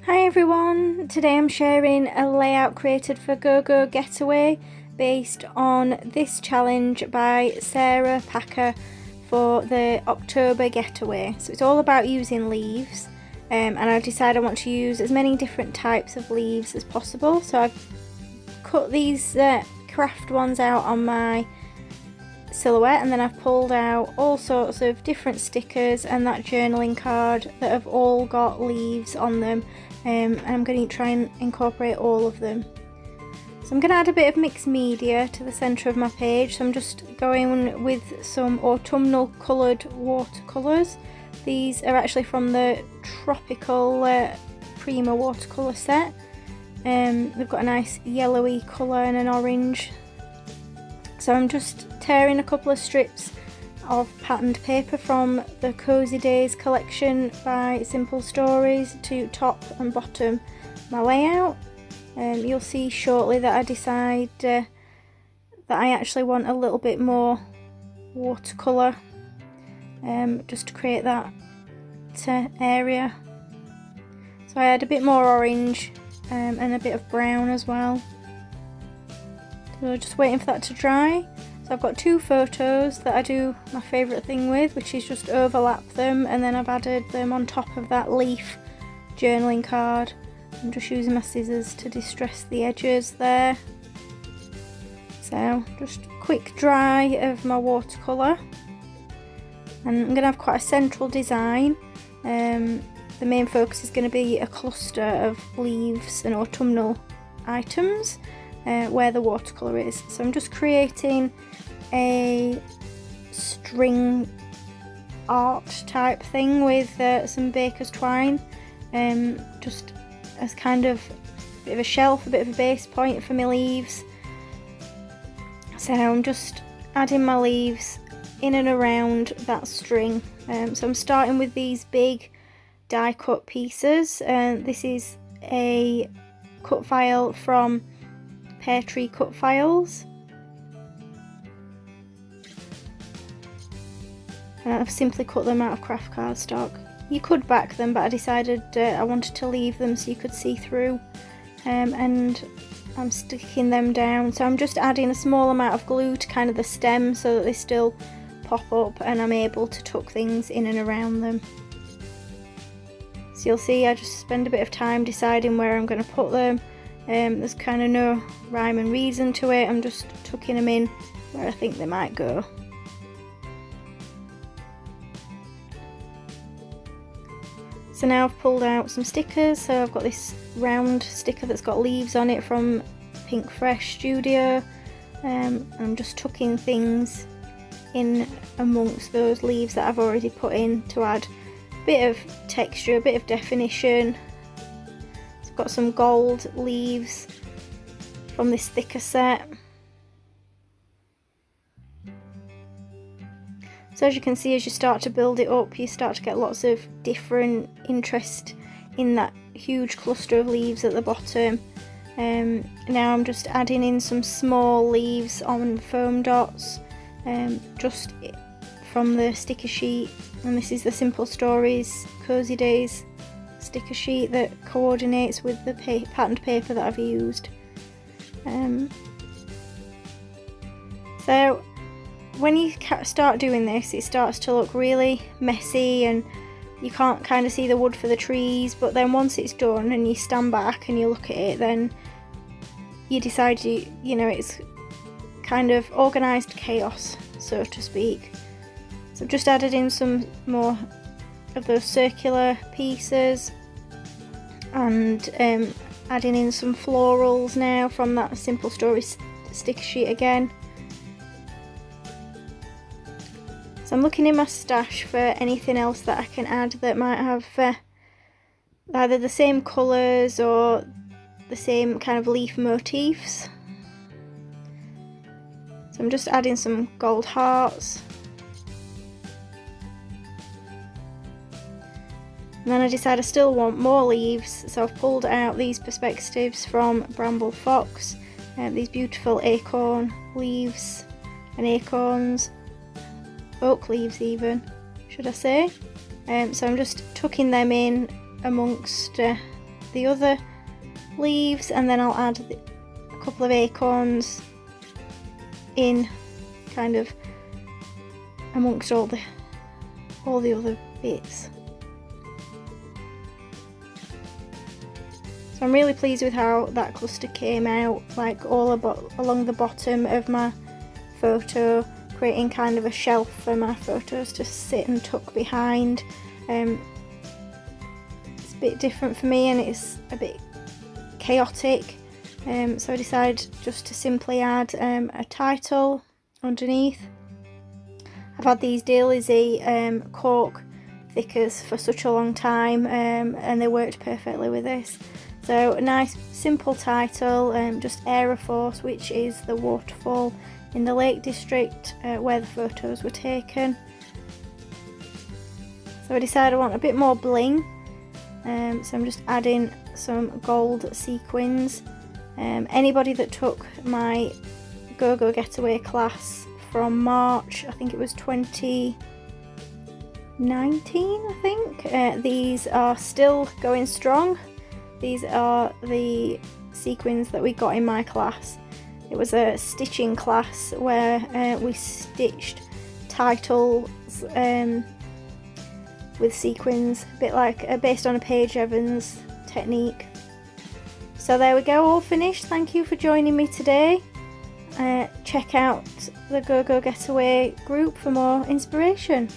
Hi everyone, today I'm sharing a layout created for GoGo Getaway based on this challenge by Sarah Packer for the October Getaway. So it's all about using leaves, and I decided I want to use as many different types of leaves as possible. So I've cut these craft ones out on my silhouette, and then I've pulled out all sorts of different stickers and that journaling card that have all got leaves on them, and I'm going to try and incorporate all of them. So I'm going to add a bit of mixed media to the centre of my page, so I'm just going with some autumnal coloured watercolours. These are actually from the Tropical Prima watercolour set. They've got a nice yellowy colour and an orange. So I'm just tearing a couple of strips of patterned paper from the Cozy Days collection by Simple Stories to top and bottom my layout. You'll see shortly that I decide that I actually want a little bit more watercolour, just to create that area. So I add a bit more orange and a bit of brown as well. So just waiting for that to dry. So I've got two photos that I do my favourite thing with, which is just overlap them, and then I've added them on top of that leaf journaling card. I'm just using my scissors to distress the edges there. So just quick dry of my watercolour, and I'm going to have quite a central design. The main focus is going to be a cluster of leaves and autumnal items where the watercolour is. So I'm just creating a string art type thing with some baker's twine, just as kind of a bit of a shelf, a bit of a base point for my leaves. So I'm just adding my leaves in and around that string. So I'm starting with these big die cut pieces, and this is a cut file from Pear Tree Cut Files. And I've simply cut them out of craft cardstock. You could back them, but I decided I wanted to leave them so you could see through, and I'm sticking them down. So I'm just adding a small amount of glue to kind of the stem so that they still pop up and I'm able to tuck things in and around them. So you'll see I just spend a bit of time deciding where I'm going to put them. There's kind of no rhyme and reason to it. I'm just tucking them in where I think they might go. So now I've pulled out some stickers. So I've got this round sticker that's got leaves on it from Pink Fresh Studio. I'm just tucking things in amongst those leaves that I've already put in to add a bit of texture, a bit of definition. I've got some gold leaves from this thicker set. So as you can see, as you start to build it up, you start to get lots of different interest in that huge cluster of leaves at the bottom. Now I'm just adding in some small leaves on foam dots, just from the sticker sheet, and this is the Simple Stories Cozy Days sticker sheet that coordinates with the patterned paper that I've used. So when you start doing this, it starts to look really messy and you can't kind of see the wood for the trees, but then once it's done and you stand back and you look at it, then you decide you know it's kind of organised chaos, so to speak. So I've just added in some more of those circular pieces, and adding in some florals now from that Simple Stories sticker sheet again. So I'm looking in my stash for anything else that I can add that might have either the same colours or the same kind of leaf motifs. So I'm just adding some gold hearts. And then I decided I still want more leaves, so I've pulled out these perspectives from Bramble Fox, these beautiful acorn leaves and acorns, oak leaves even, should I say. So I'm just tucking them in amongst the other leaves, and then I'll add a couple of acorns in kind of amongst all the other bits. So I'm really pleased with how that cluster came out, like all along the bottom of my photo, creating kind of a shelf for my photos to sit and tuck behind. It's a bit different for me and it's a bit chaotic, so I decided just to simply add a title underneath. I've had these Daisy cork thickers for such a long time, and they worked perfectly with this. So a nice simple title, just Aira Force, which is the waterfall in the Lake District where the photos were taken. So I decided I want a bit more bling, so I'm just adding some gold sequins. Anybody that took my GoGo Getaway class from March, I think it was 2019, I think, these are still going strong. These are the sequins that we got in my class. It was a stitching class where we stitched titles with sequins, a bit like based on a Paige Evans technique. So there we go, all finished. Thank you for joining me today. Check out the GoGo Getaway group for more inspiration.